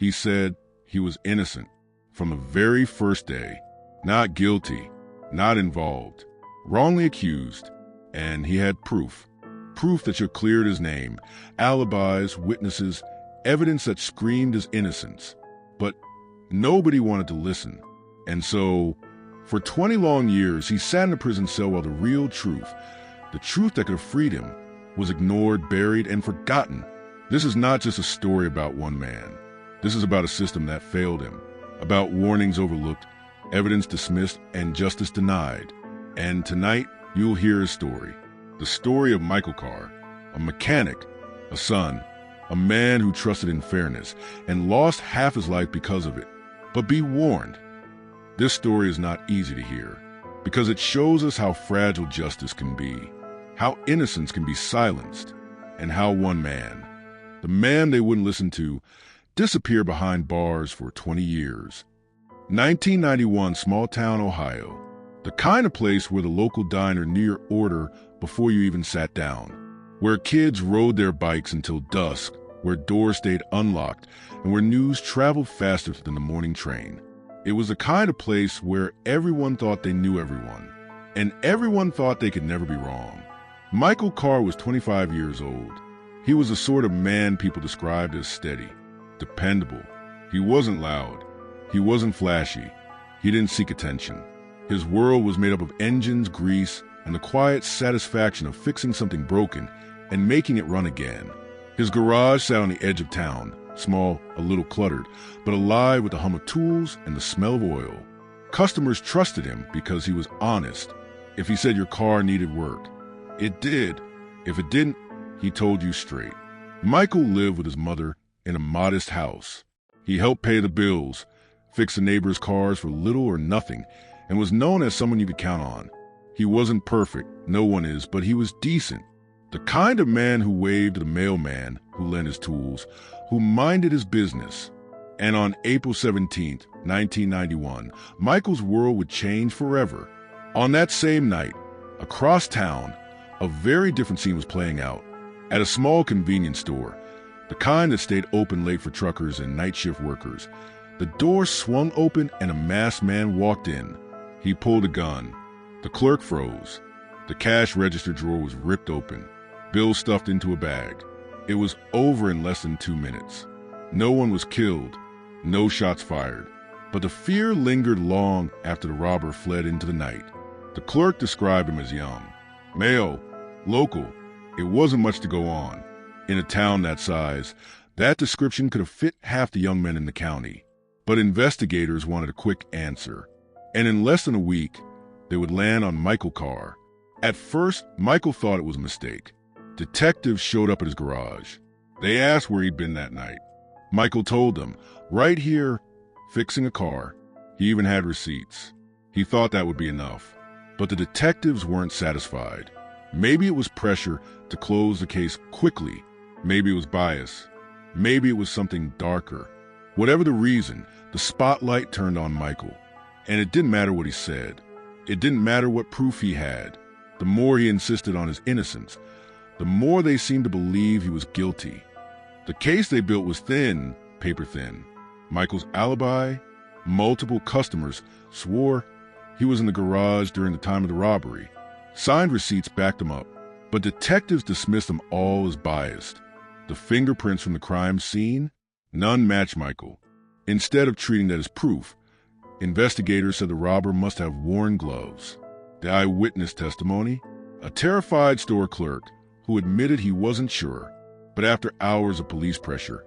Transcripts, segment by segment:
He said he was innocent from the very first day, not guilty, not involved, wrongly accused, and he had proof. Proof that should cleared his name, alibis, witnesses, evidence that screamed his innocence. But nobody wanted to listen. And so, for 20 long years, he sat in a prison cell while the real truth, the truth that could have freed him, was ignored, buried, and forgotten. This is not just a story about one man. This is about a system that failed him, about warnings overlooked, evidence dismissed, and justice denied. And tonight, you'll hear his story. The story of Michael Carr, a mechanic, a son, a man who trusted in fairness and lost half his life because of it. But be warned, this story is not easy to hear because it shows us how fragile justice can be, how innocence can be silenced, and how one man, the man they wouldn't listen to, disappeared behind bars for 20 years. 1991, small town Ohio, the kind of place where the local diner knew your order before you even sat down, where kids rode their bikes until dusk, where doors stayed unlocked, and where news traveled faster than the morning train. It was the kind of place where everyone thought they knew everyone, and everyone thought they could never be wrong. Michael Carr was 25 years old. He was the sort of man people described as steady, dependable. He wasn't loud. He wasn't flashy. He didn't seek attention. His world was made up of engines, grease, and the quiet satisfaction of fixing something broken and making it run again. His garage sat on the edge of town, small, a little cluttered, but alive with the hum of tools and the smell of oil. Customers trusted him because he was honest. If he said your car needed work, it did. If it didn't, he told you straight. Michael lived with his mother in a modest house. He helped pay the bills, fix the neighbors' cars for little or nothing, and was known as someone you could count on. He wasn't perfect, no one is, but he was decent. The kind of man who waved to the mailman who lent his tools, who minded his business. And on April 17, 1991, Michael's world would change forever. On that same night, across town, a very different scene was playing out. At a small convenience store, the kind that stayed open late for truckers and night shift workers, the door swung open and a masked man walked in. He pulled a gun. The clerk froze. The cash register drawer was ripped open, bills stuffed into a bag. It was over in less than 2 minutes. No one was killed, no shots fired, but the fear lingered long after the robber fled into the night. The clerk described him as young, male, local. It wasn't much to go on. In a town that size, that description could have fit half the young men in the county. But investigators wanted a quick answer. And in less than a week, they would land on Michael Carr. At first, Michael thought it was a mistake. Detectives showed up at his garage. They asked where he'd been that night. Michael told them, right here, fixing a car. He even had receipts. He thought that would be enough. But the detectives weren't satisfied. Maybe it was pressure to close the case quickly. Maybe it was bias. Maybe it was something darker. Whatever the reason, the spotlight turned on Michael. And it didn't matter what he said. It didn't matter what proof he had. The more he insisted on his innocence, the more they seemed to believe he was guilty. The case they built was thin, paper thin. Michael's alibi, multiple customers swore he was in the garage during the time of the robbery. Signed receipts backed him up, but detectives dismissed them all as biased. The fingerprints from the crime scene, none matched Michael. Instead of treating that as proof, investigators said the robber must have worn gloves. The eyewitness testimony, a terrified store clerk who admitted he wasn't sure, but after hours of police pressure,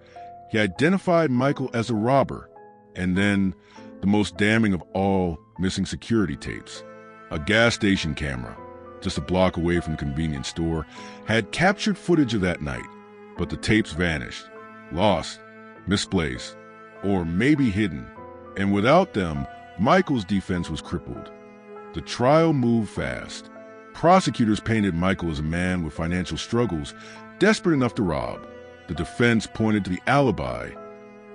he identified Michael as a robber. And then, the most damning of all, missing security tapes. A gas station camera, just a block away from the convenience store, had captured footage of that night, but the tapes vanished, lost, misplaced, or maybe hidden. And without them, Michael's defense was crippled. The trial moved fast. Prosecutors painted Michael as a man with financial struggles, desperate enough to rob. The defense pointed to the alibi,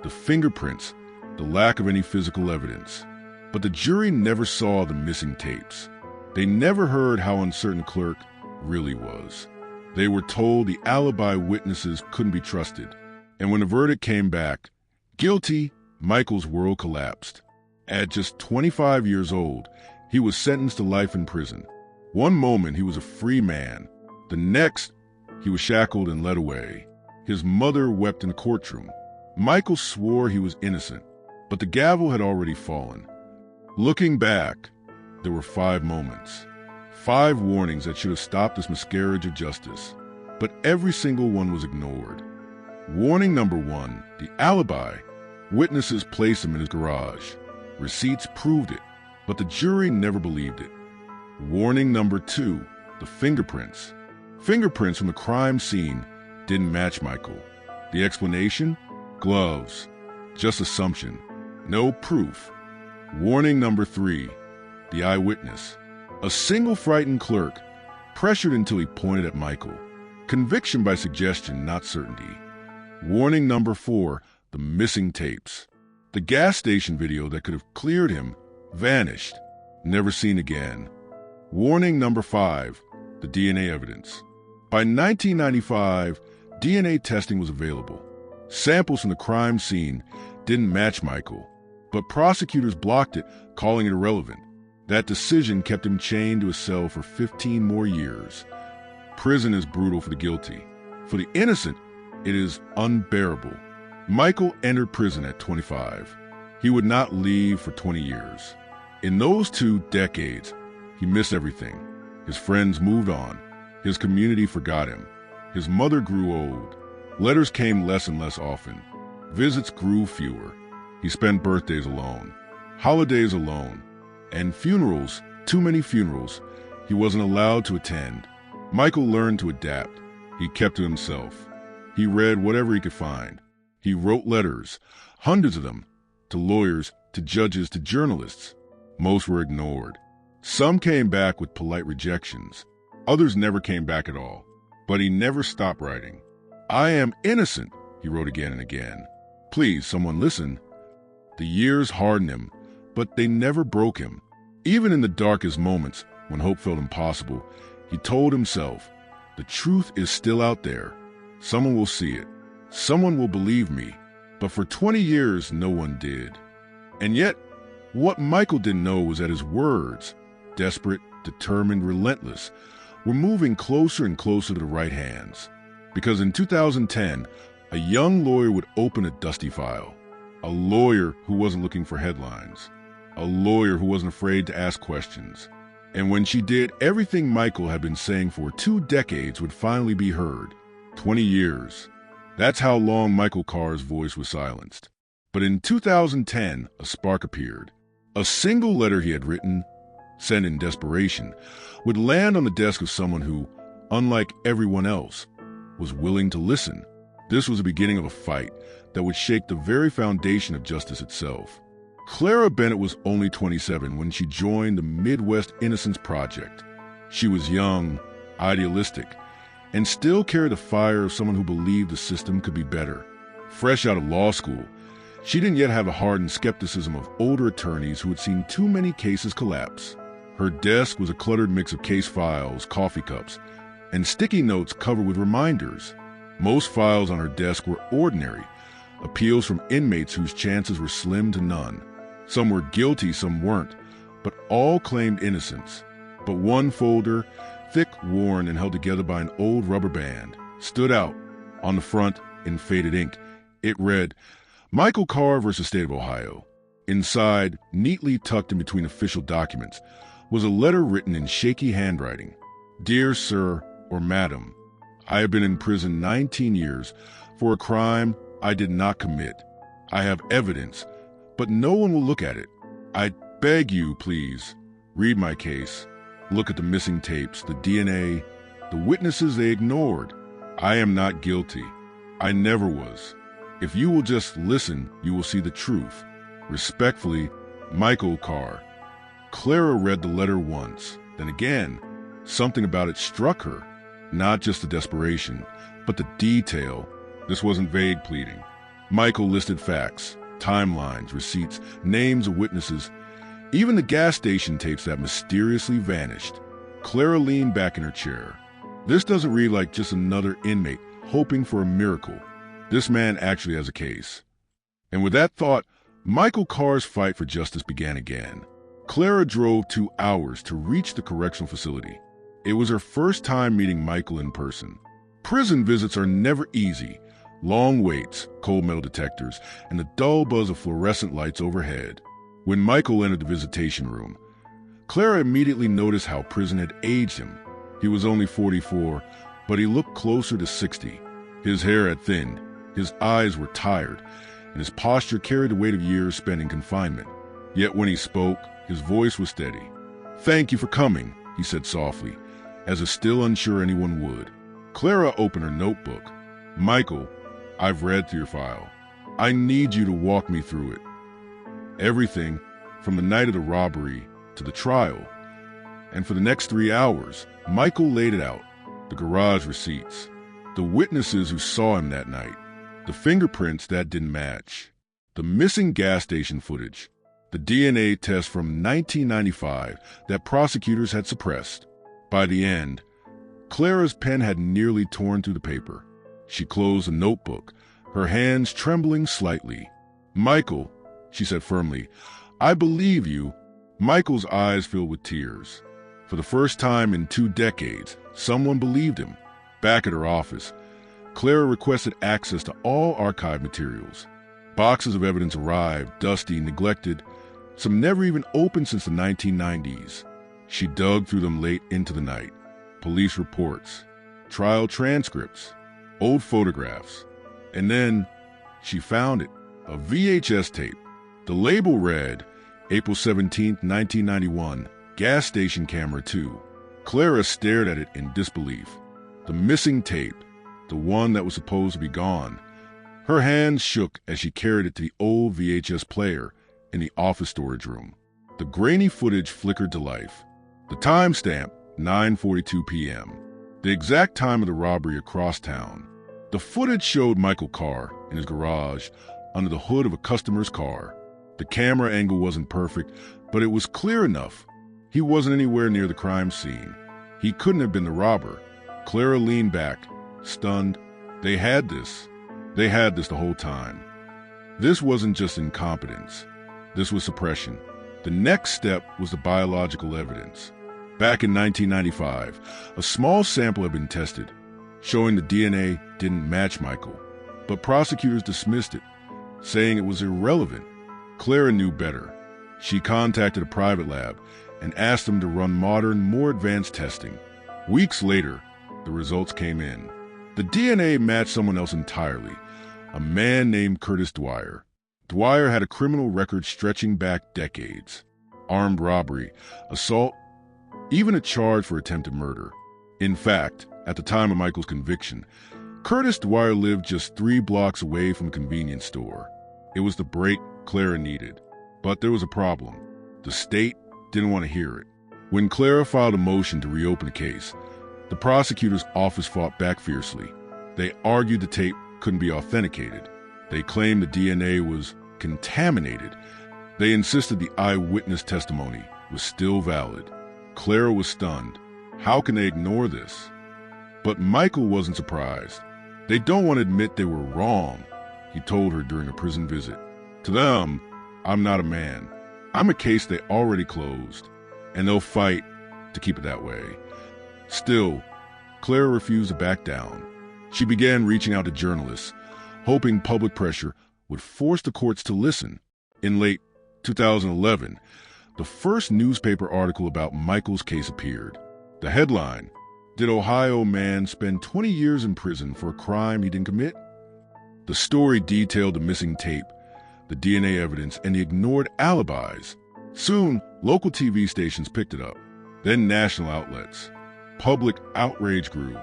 the fingerprints, the lack of any physical evidence. But the jury never saw the missing tapes. They never heard how uncertain Clerk really was. They were told the alibi witnesses couldn't be trusted. And when the verdict came back, Guilty, Michael's world collapsed. At just 25 years old, he was sentenced to life in prison. One moment, he was a free man. The next, he was shackled and led away. His mother wept in the courtroom. Michael swore he was innocent, but the gavel had already fallen. Looking back, there were 5 moments. 5 warnings that should have stopped this miscarriage of justice. But every single one was ignored. Warning number 1, the alibi. Witnesses placed him in his garage. Receipts proved it, but the jury never believed it. Warning number 2, the fingerprints. Fingerprints from the crime scene didn't match Michael. The explanation? Gloves. Just assumption. No proof. Warning number 3, the eyewitness. A single frightened clerk, pressured until he pointed at Michael. Conviction by suggestion, not certainty. Warning number 4, the missing tapes. The gas station video that could have cleared him vanished, never seen again. Warning number 5, the DNA evidence. By 1995, DNA testing was available. Samples from the crime scene didn't match Michael, but prosecutors blocked it, calling it irrelevant. That decision kept him chained to a cell for 15 more years. Prison is brutal for the guilty. For the innocent, it is unbearable. Michael entered prison at 25. He would not leave for 20 years. In those 2 decades, he missed everything. His friends moved on. His community forgot him. His mother grew old. Letters came less and less often. Visits grew fewer. He spent birthdays alone, holidays alone, and funerals, too many funerals, he wasn't allowed to attend. Michael learned to adapt. He kept to himself. He read whatever he could find. He wrote letters, hundreds of them, to lawyers, to judges, to journalists. Most were ignored. Some came back with polite rejections. Others never came back at all. But he never stopped writing. "I am innocent," he wrote again and again. "Please, someone listen." The years hardened him, but they never broke him. Even in the darkest moments, when hope felt impossible, he told himself, "The truth is still out there. Someone will see it. Someone will believe me." But for 20 years, no one did. And yet, what Michael didn't know was that his words, desperate, determined, relentless, were moving closer and closer to the right hands. Because in 2010, a young lawyer would open a dusty file. A lawyer who wasn't looking for headlines. A lawyer who wasn't afraid to ask questions. And when she did, everything Michael had been saying for 2 decades would finally be heard. 20 years. That's how long Michael Carr's voice was silenced. But in 2010, a spark appeared. A single letter he had written, sent in desperation, would land on the desk of someone who, unlike everyone else, was willing to listen. This was the beginning of a fight that would shake the very foundation of justice itself. Clara Bennett was only 27 when she joined the Midwest Innocence Project. She was young, idealistic, and still carried the fire of someone who believed the system could be better. Fresh out of law school, she didn't yet have the hardened skepticism of older attorneys who had seen too many cases collapse. Her desk was a cluttered mix of case files, coffee cups, and sticky notes covered with reminders. Most files on her desk were ordinary, appeals from inmates whose chances were slim to none. Some were guilty, some weren't, but all claimed innocence. But one folder, thick, worn, and held together by an old rubber band, stood out. On the front, in faded ink, it read, "Michael Carr versus State of Ohio." Inside, neatly tucked in between official documents, was a letter written in shaky handwriting. "Dear Sir or Madam, I have been in prison 19 years for a crime I did not commit. I have evidence, but no one will look at it. I beg you, please, read my case. Look at the missing tapes, the DNA, the witnesses they ignored. I am not guilty. I never was. If you will just listen, you will see the truth. Respectfully, Michael Carr." Clara read the letter once, then again. Something about it struck her. Not just the desperation, but the detail. This wasn't vague pleading. Michael listed facts, timelines, receipts, names of witnesses, even the gas station tapes that mysteriously vanished. Clara leaned back in her chair. This doesn't read like just another inmate hoping for a miracle. This man actually has a case. And with that thought, Michael Carr's fight for justice began again. Clara drove 2 hours to reach the correctional facility. It was her first time meeting Michael in person. Prison visits are never easy. Long waits, cold metal detectors, and the dull buzz of fluorescent lights overhead. When Michael entered the visitation room, Clara immediately noticed how prison had aged him. He was only 44, but he looked closer to 60. His hair had thinned, his eyes were tired, and his posture carried the weight of years spent in confinement. Yet when he spoke, his voice was steady. "Thank you for coming," he said softly, as if still unsure anyone would. Clara opened her notebook. "Michael, I've read through your file. I need you to walk me through it. Everything from the night of the robbery to the trial. And for the next 3 hours, Michael laid it out. The garage receipts, the witnesses who saw him that night, the fingerprints that didn't match, the missing gas station footage, the DNA test from 1995 that prosecutors had suppressed. By the end, Clara's pen had nearly torn through the paper. She closed the notebook, her hands trembling slightly. "Michael," she said firmly, "I believe you." Michael's eyes filled with tears. For the first time in 2 decades, someone believed him. Back at her office, Clara requested access to all archive materials. Boxes of evidence arrived, dusty, neglected, some never even opened since the 1990s. She dug through them late into the night. Police reports, trial transcripts, old photographs. And then she found it, a VHS tape. The label read, April 17, 1991, gas station camera 2. Clara stared at it in disbelief. The missing tape, the one that was supposed to be gone. Her hands shook as she carried it to the old VHS player in the office storage room. The grainy footage flickered to life. The timestamp, 9:42 p.m. The exact time of the robbery across town. The footage showed Michael Carr in his garage under the hood of a customer's car. The camera angle wasn't perfect, but it was clear enough. He wasn't anywhere near the crime scene. He couldn't have been the robber. Clara leaned back, stunned. They had this. They had this the whole time. This wasn't just incompetence. This was suppression. The next step was the biological evidence. Back in 1995, a small sample had been tested, showing the DNA didn't match Michael. But prosecutors dismissed it, saying it was irrelevant. Clara knew better. She contacted a private lab and asked them to run modern, more advanced testing. Weeks later, the results came in. The DNA matched someone else entirely, a man named Curtis Dwyer. Dwyer had a criminal record stretching back decades. Armed robbery, assault, even a charge for attempted murder. In fact, at the time of Michael's conviction, Curtis Dwyer lived just 3 blocks away from a convenience store. It was the break Clara needed. But there was a problem. The state didn't want to hear it. When Clara filed a motion to reopen the case, the prosecutor's office fought back fiercely. They argued the tape couldn't be authenticated. They claimed the DNA was contaminated. They insisted the eyewitness testimony was still valid. Clara was stunned. How can they ignore this? But Michael wasn't surprised. They don't want to admit they were wrong, he told her during a prison visit. To them, I'm not a man. I'm a case they already closed, and they'll fight to keep it that way. Still, Clara refused to back down. She began reaching out to journalists, hoping public pressure would force the courts to listen. In late 2011, the first newspaper article about Michael's case appeared. The headline, "Did Ohio man spend 20 years in prison for a crime he didn't commit?" The story detailed the missing tape, the DNA evidence, and the ignored alibis. Soon, local TV stations picked it up, then national outlets. Public outrage grew.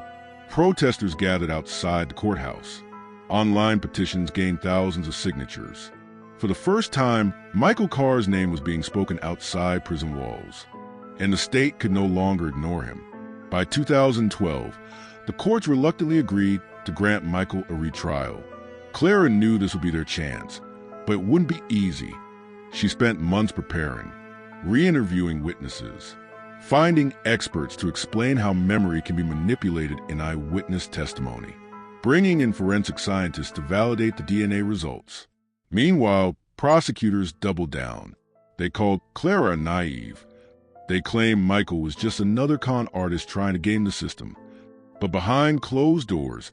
Protesters gathered outside the courthouse. Online petitions gained thousands of signatures. For the first time, Michael Carr's name was being spoken outside prison walls, and the state could no longer ignore him. By 2012, the courts reluctantly agreed to grant Michael a retrial. Clara knew this would be their chance, but it wouldn't be easy. She spent months preparing, re-interviewing witnesses, finding experts to explain how memory can be manipulated in eyewitness testimony, bringing in forensic scientists to validate the DNA results. Meanwhile, prosecutors doubled down. They called Clara naive. They claimed Michael was just another con artist trying to game the system. But behind closed doors,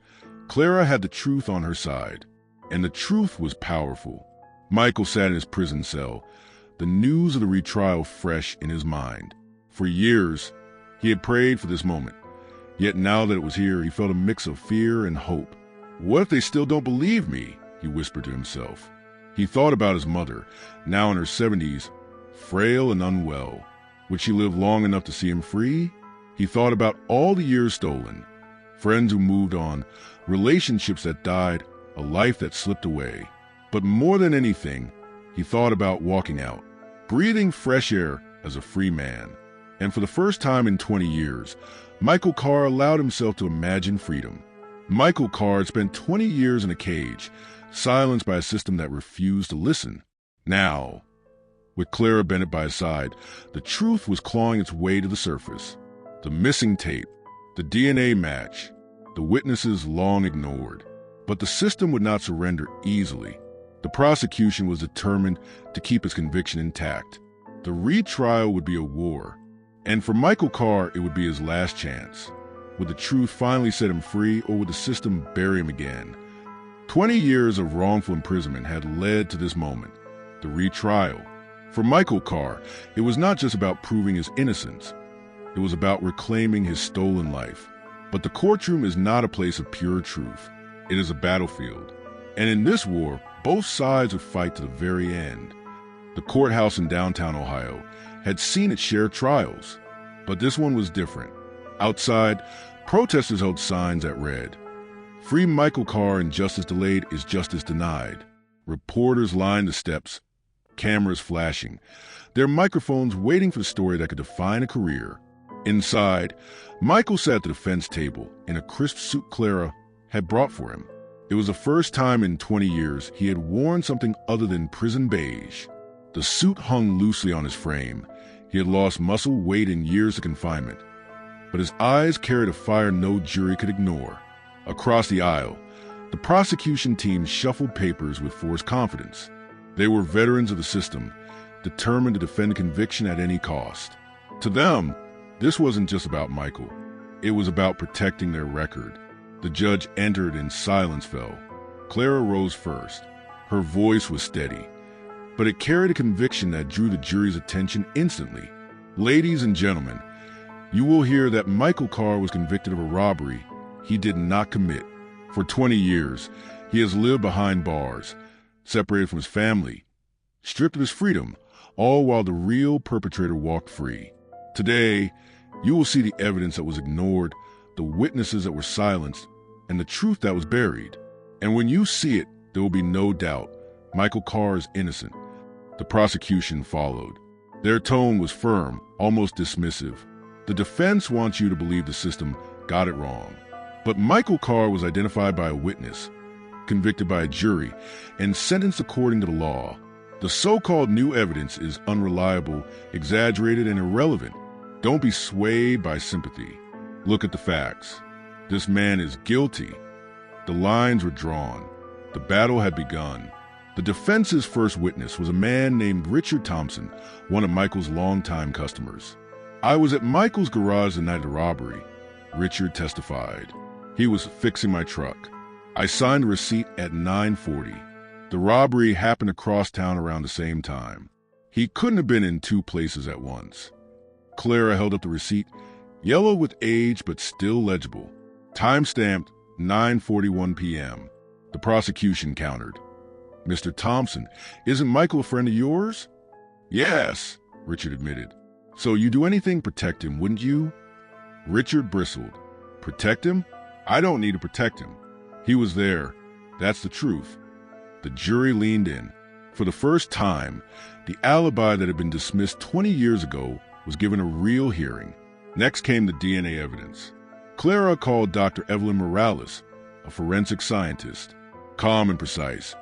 Clara had the truth on her side. And the truth was powerful. Michael sat in his prison cell, the news of the retrial fresh in his mind. For years, he had prayed for this moment. Yet now that it was here, he felt a mix of fear and hope. What if they still don't believe me? He whispered to himself. He thought about his mother, now in her 70s, frail and unwell. Would she live long enough to see him free? He thought about all the years stolen, friends who moved on, relationships that died, a life that slipped away. But more than anything, he thought about walking out, breathing fresh air as a free man. And for the first time in 20 years, Michael Carr allowed himself to imagine freedom. Michael Carr had spent 20 years in a cage, silenced by a system that refused to listen. Now, with Clara Bennett by his side, the truth was clawing its way to the surface. The missing tape, the DNA match, the witnesses long ignored. But the system would not surrender easily. The prosecution was determined to keep its conviction intact. The retrial would be a war. And for Michael Carr, it would be his last chance. Would the truth finally set him free, or would the system bury him again? 20 years of wrongful imprisonment had led to this moment, the retrial. For Michael Carr, it was not just about proving his innocence. It was about reclaiming his stolen life. But the courtroom is not a place of pure truth. It is a battlefield. And in this war, both sides would fight to the very end. The courthouse in downtown Ohio had seen its share of trials, but this one was different. Outside, protesters held signs that read, "Free Michael Carr and justice delayed is justice denied." Reporters lined the steps, cameras flashing, their microphones waiting for the story that could define a career. Inside, Michael sat at the defense table in a crisp suit Clara had brought for him. It was the first time in 20 years he had worn something other than prison beige. The suit hung loosely on his frame. He had lost muscle weight in years of confinement. But his eyes carried a fire no jury could ignore. Across the aisle, the prosecution team shuffled papers with forced confidence. They were veterans of the system, determined to defend conviction at any cost. To them, this wasn't just about Michael. It was about protecting their record. The judge entered and silence fell. Clara rose first. Her voice was steady, but it carried a conviction that drew the jury's attention instantly. Ladies and gentlemen, you will hear that Michael Carr was convicted of a robbery he did not commit. For 20 years, he has lived behind bars, separated from his family, stripped of his freedom, all while the real perpetrator walked free. Today, you will see the evidence that was ignored, the witnesses that were silenced, and the truth that was buried. And when you see it, there will be no doubt Michael Carr is innocent. The prosecution followed. Their tone was firm, almost dismissive. The defense wants you to believe the system got it wrong. But Michael Carr was identified by a witness, convicted by a jury, and sentenced according to the law. The so-called new evidence is unreliable, exaggerated, and irrelevant. Don't be swayed by sympathy. Look at the facts. This man is guilty. The lines were drawn. The battle had begun. The defense's first witness was a man named Richard Thompson, one of Michael's longtime customers. "I was at Michael's garage the night of the robbery," Richard testified. "He was fixing my truck. I signed a receipt at 9:40. The robbery happened across town around the same time. He couldn't have been in two places at once." Clara held up the receipt, yellow with age but still legible. Time-stamped 9:41 p.m. The prosecution countered. "Mr. Thompson, isn't Michael a friend of yours?" "Yes," Richard admitted. "So you do anything to protect him, wouldn't you?" Richard bristled. "Protect him? I don't need to protect him. He was there. That's the truth." The jury leaned in. For the first time, the alibi that had been dismissed 20 years ago was given a real hearing. Next came the DNA evidence. Clara called Dr. Evelyn Morales, a forensic scientist. Calm and precise,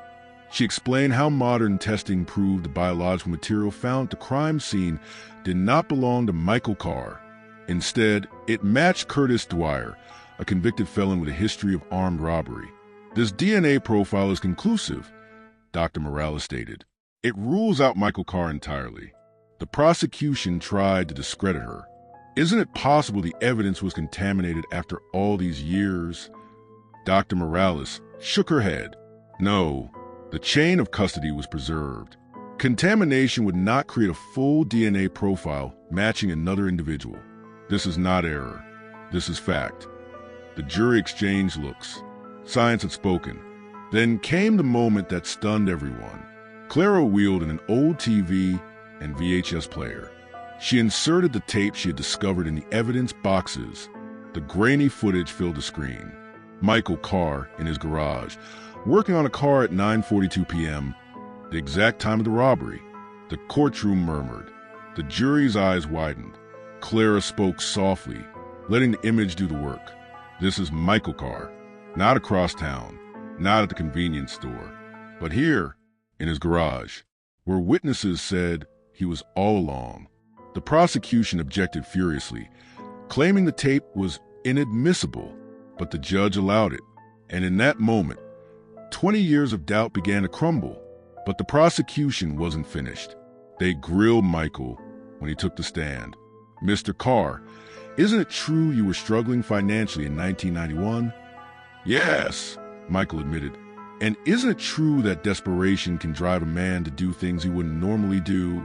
she explained how modern testing proved the biological material found at the crime scene did not belong to Michael Carr. Instead, it matched Curtis Dwyer, a convicted felon with a history of armed robbery. This DNA profile is conclusive. Dr. Morales stated. It rules out Michael Carr entirely. The prosecution tried to discredit her. Isn't it possible the evidence was contaminated after all these years? Dr. Morales shook her head. No, the chain of custody was preserved. Contamination would not create a full DNA profile matching another individual. This is not error. This is fact. The jury exchanged looks. Science had spoken. Then came the moment that stunned everyone. Clara wheeled in an old TV and VHS player. She inserted the tape she had discovered in the evidence boxes. The grainy footage filled the screen. Michael Carr in his garage, working on a car at 9:42 p.m., the exact time of the robbery. The courtroom murmured. The jury's eyes widened. Clara spoke softly, letting the image do the work. This is Michael Carr, not across town, not at the convenience store, but here, in his garage, where witnesses said he was all along. The prosecution objected furiously, claiming the tape was inadmissible, but the judge allowed it. And in that moment, 20 years of doubt began to crumble. But the prosecution wasn't finished. They grilled Michael when he took the stand. Mr. Carr, isn't it true you were struggling financially in 1991? Yes, Michael admitted. And isn't it true that desperation can drive a man to do things he wouldn't normally do?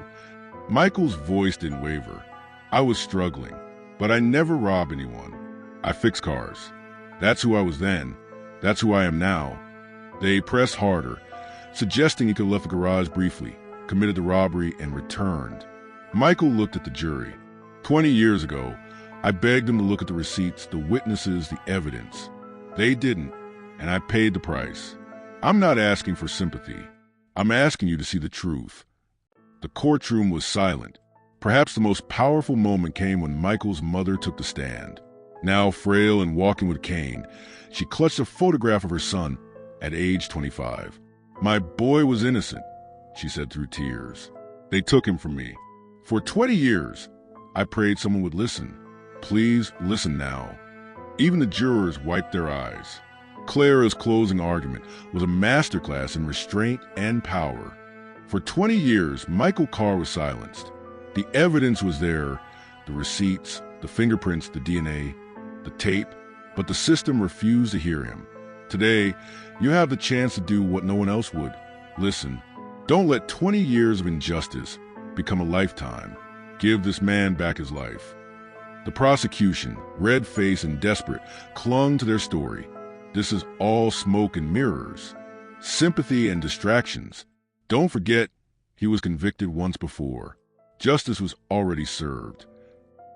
Michael's voice didn't waver. I was struggling, but I never robbed anyone. I fixed cars. That's who I was then. That's who I am now. They pressed harder, suggesting he could have left the garage briefly, committed the robbery, and returned. Michael looked at the jury. 20 years ago, I begged them to look at the receipts, the witnesses, the evidence. They didn't, and I paid the price. I'm not asking for sympathy. I'm asking you to see the truth. The courtroom was silent. Perhaps the most powerful moment came when Michael's mother took the stand. Now frail and walking with cane, she clutched a photograph of her son at age 25. My boy was innocent, she said through tears. They took him from me. For 20 years, I prayed someone would listen. Please listen now. Even the jurors wiped their eyes. Clara's closing argument was a masterclass in restraint and power. For 20 years, Michael Carr was silenced. The evidence was there, the receipts, the fingerprints, the DNA, the tape, but the system refused to hear him. Today, you have the chance to do what no one else would. Listen, don't let 20 years of injustice become a lifetime. Give this man back his life. The prosecution, red-faced and desperate, clung to their story. This is all smoke and mirrors, sympathy and distractions. Don't forget, he was convicted once before. Justice was already served.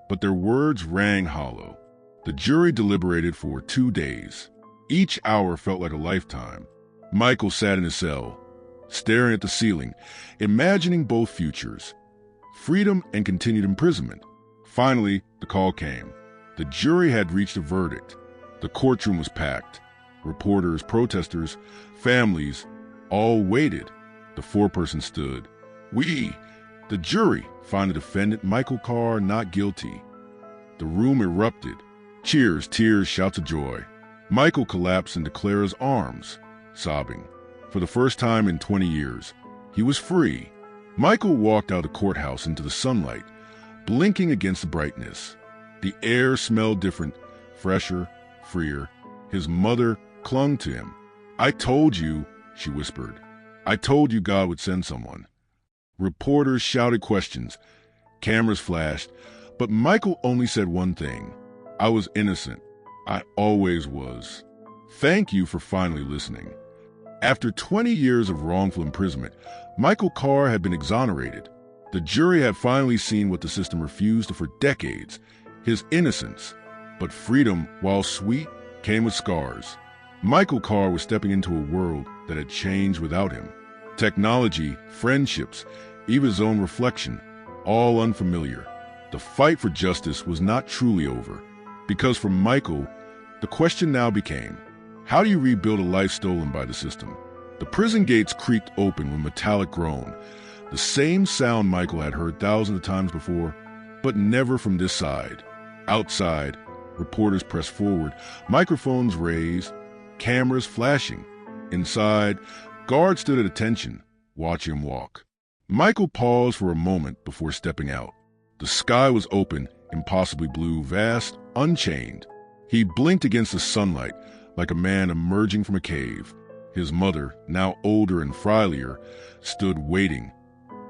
But their words rang hollow. The jury deliberated for 2 days. Each hour felt like a lifetime. Michael sat in his cell, staring at the ceiling, imagining both futures, freedom and continued imprisonment. Finally, the call came. The jury had reached a verdict. The courtroom was packed. Reporters, protesters, families, all waited. The foreperson stood. We, the jury, find the defendant Michael Carr not guilty. The room erupted. Cheers, tears, shouts of joy. Michael collapsed into Clara's arms, sobbing. For the first time in 20 years, he was free. Michael walked out of the courthouse into the sunlight, blinking against the brightness. The air smelled different, fresher, freer. His mother clung to him. I told you, she whispered. I told you God would send someone. Reporters shouted questions. Cameras flashed. But Michael only said one thing. I was innocent. I always was. Thank you for finally listening. After 20 years of wrongful imprisonment, Michael Carr had been exonerated. The jury had finally seen what the system refused for decades, his innocence. But freedom, while sweet, came with scars. Michael Carr was stepping into a world that had changed without him. Technology, friendships, even his own reflection, all unfamiliar. The fight for justice was not truly over. Because for Michael, the question now became, how do you rebuild a life stolen by the system? The prison gates creaked open with a metallic groan, the same sound Michael had heard thousands of times before, but never from this side. Outside, reporters pressed forward, microphones raised, cameras flashing. Inside, Guards stood at attention, watching him walk. Michael paused for a moment before stepping out. The sky was open, impossibly blue, vast, unchained. He blinked against the sunlight like a man emerging from a cave. His mother, now older and frilier, stood waiting,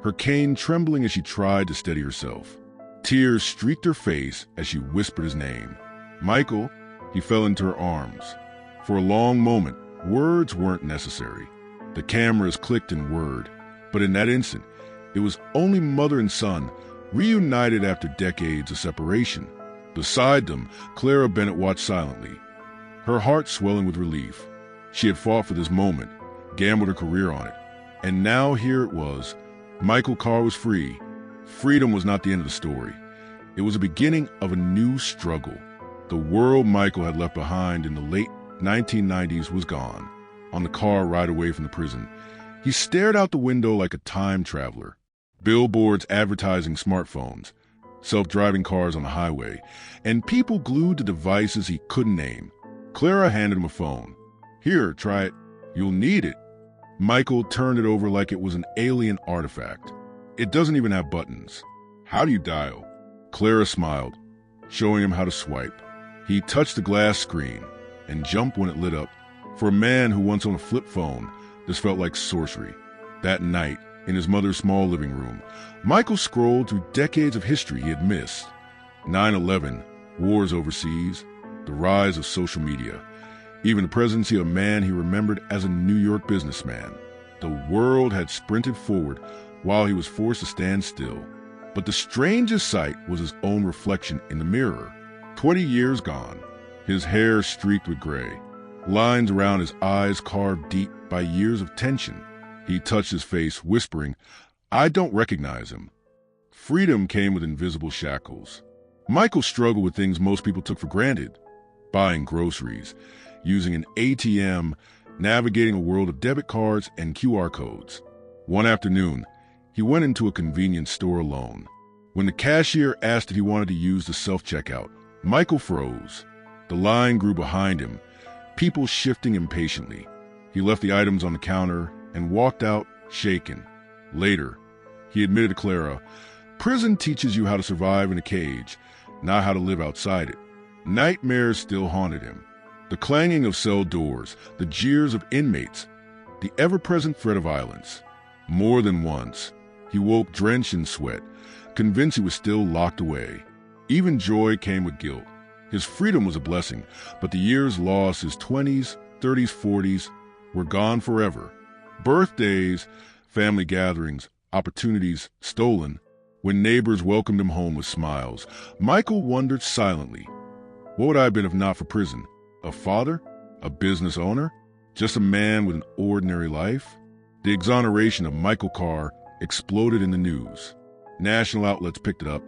her cane trembling as she tried to steady herself. Tears streaked her face as she whispered his name. Michael, he fell into her arms. For a long moment, words weren't necessary. The cameras clicked in word, but in that instant, it was only mother and son, reunited after decades of separation. Beside them, Clara Bennett watched silently, her heart swelling with relief. She had fought for this moment, gambled her career on it, and now here it was. Michael Carr was free. Freedom was not the end of the story. It was the beginning of a new struggle. The world Michael had left behind in the late 1990s was gone. On the car ride away from the prison, he stared out the window like a time traveler. Billboards advertising smartphones, self-driving cars on the highway, and people glued to devices he couldn't name. Clara handed him a phone. "Here, try it. You'll need it." Michael turned it over like it was an alien artifact. "It doesn't even have buttons." "How do you dial?" Clara smiled, showing him how to swipe. He touched the glass screen and jumped when it lit up. For a man who once owned a flip phone, this felt like sorcery. That night, in his mother's small living room, Michael scrolled through decades of history he had missed. 9/11, wars overseas, the rise of social media, even the presidency of a man he remembered as a New York businessman. The world had sprinted forward while he was forced to stand still. But the strangest sight was his own reflection in the mirror. 20 years gone, his hair streaked with gray, lines around his eyes carved deep by years of tension. He touched his face, whispering, "I don't recognize him." Freedom came with invisible shackles. Michael struggled with things most people took for granted: buying groceries, using an ATM, navigating a world of debit cards and QR codes. One afternoon, he went into a convenience store alone. When the cashier asked if he wanted to use the self-checkout, Michael froze. The line grew behind him, people shifting impatiently. He left the items on the counter and walked out, shaken. Later, he admitted to Clara, "Prison teaches you how to survive in a cage, not how to live outside it." Nightmares still haunted him. The clanging of cell doors, the jeers of inmates, the ever-present threat of violence. More than once, he woke drenched in sweat, convinced he was still locked away. Even joy came with guilt. His freedom was a blessing, but the years lost, his 20s, 30s, 40s, were gone forever. Birthdays, family gatherings, opportunities stolen. When neighbors welcomed him home with smiles, Michael wondered silently, what would I have been if not for prison? A father? A business owner? Just a man with an ordinary life? The exoneration of Michael Carr exploded in the news. National outlets picked it up.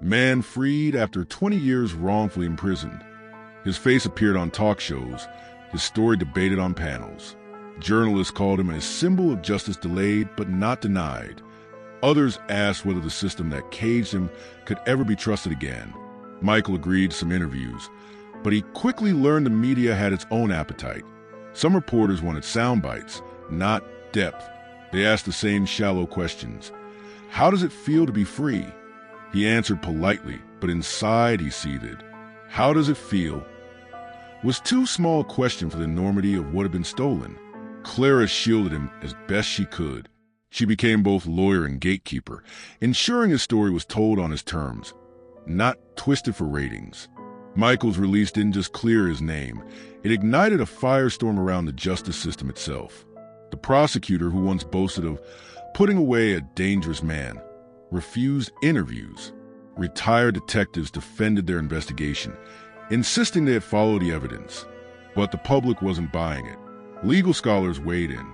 Man freed after 20 years wrongfully imprisoned. His face appeared on talk shows, his story debated on panels. Journalists called him a symbol of justice delayed but not denied. Others asked whether the system that caged him could ever be trusted again. Michael agreed to some interviews, but he quickly learned the media had its own appetite. Some reporters wanted sound bites, not depth. They asked the same shallow questions. How does it feel to be free? He answered politely, but inside he seethed. How does it feel? Was too small a question for the enormity of what had been stolen. Clara shielded him as best she could. She became both lawyer and gatekeeper, ensuring his story was told on his terms, not twisted for ratings. Michael's release didn't just clear his name, it ignited a firestorm around the justice system itself. The prosecutor who once boasted of putting away a dangerous man refused interviews. Retired detectives defended their investigation, insisting they had followed the evidence. But the public wasn't buying it. Legal scholars weighed in.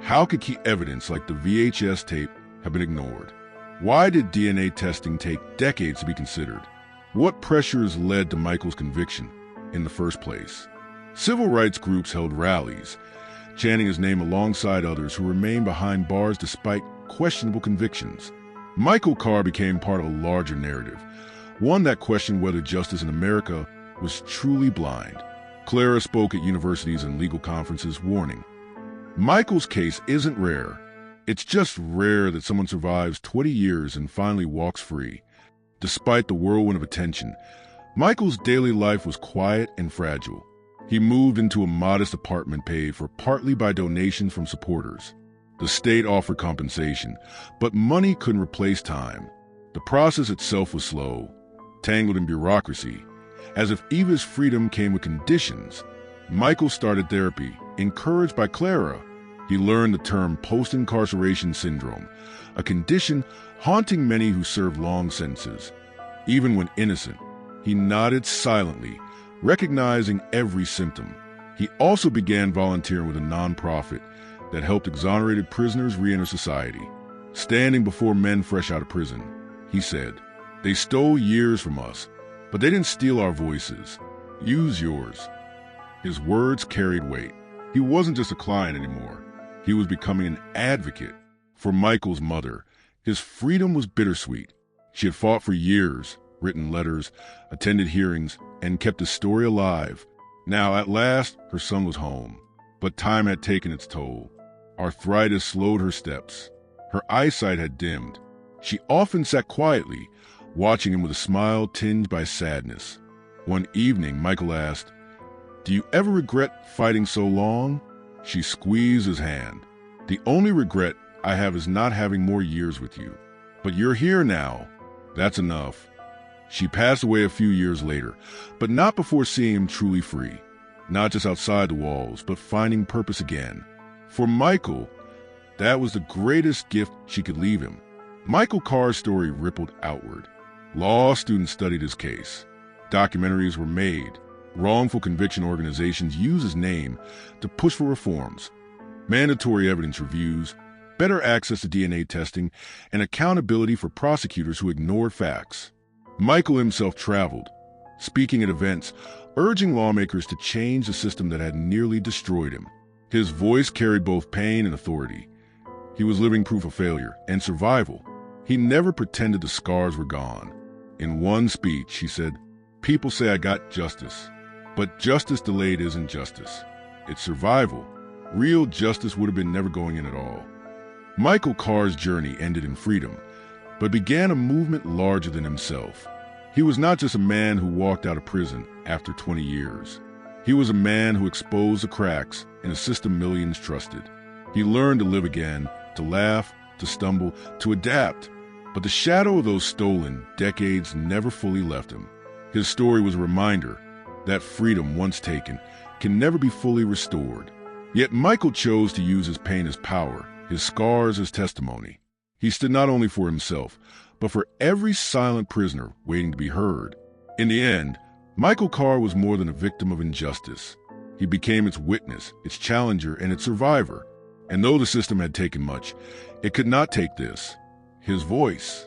How could key evidence like the VHS tape have been ignored? Why did DNA testing take decades to be considered? What pressures led to Michael's conviction in the first place? Civil rights groups held rallies, chanting his name alongside others who remained behind bars despite questionable convictions. Michael Carr became part of a larger narrative, one that questioned whether justice in America was truly blind. Clara spoke at universities and legal conferences, warning, Michael's case isn't rare. It's just rare that someone survives 20 years and finally walks free. Despite the whirlwind of attention, Michael's daily life was quiet and fragile. He moved into a modest apartment paid for partly by donations from supporters. The state offered compensation, but money couldn't replace time. The process itself was slow, tangled in bureaucracy. As if Eva's freedom came with conditions, Michael started therapy, encouraged by Clara. He learned the term post-incarceration syndrome, a condition haunting many who serve long sentences. Even when innocent, he nodded silently, recognizing every symptom. He also began volunteering with a nonprofit that helped exonerated prisoners re-enter society. Standing before men fresh out of prison, he said, "They stole years from us, but they didn't steal our voices. Use yours." His words carried weight. He wasn't just a client anymore. He was becoming an advocate. For Michael's mother, his freedom was bittersweet. She had fought for years, written letters, attended hearings, and kept his story alive. Now, at last, her son was home. But time had taken its toll. Arthritis slowed her steps. Her eyesight had dimmed. She often sat quietly, watching him with a smile tinged by sadness. One evening, Michael asked, "Do you ever regret fighting so long?" She squeezed his hand. "The only regret I have is not having more years with you. But you're here now. That's enough." She passed away a few years later, but not before seeing him truly free. Not just outside the walls, but finding purpose again. For Michael, that was the greatest gift she could leave him. Michael Carr's story rippled outward. Law students studied his case. Documentaries were made. Wrongful conviction organizations used his name to push for reforms. Mandatory evidence reviews, better access to DNA testing, and accountability for prosecutors who ignored facts. Michael himself traveled, speaking at events, urging lawmakers to change the system that had nearly destroyed him. His voice carried both pain and authority. He was living proof of failure and survival. He never pretended the scars were gone. In one speech, he said, "People say I got justice, but justice delayed isn't justice. It's survival. Real justice would have been never going in at all." Michael Carr's journey ended in freedom, but began a movement larger than himself. He was not just a man who walked out of prison after 20 years. He was a man who exposed the cracks in a system millions trusted. He learned to live again, to laugh, to stumble, to adapt. But the shadow of those stolen decades never fully left him. His story was a reminder that freedom once taken can never be fully restored. Yet Michael chose to use his pain as power, his scars as testimony. He stood not only for himself, but for every silent prisoner waiting to be heard. In the end, Michael Carr was more than a victim of injustice. He became its witness, its challenger, and its survivor. And though the system had taken much, it could not take this, his voice.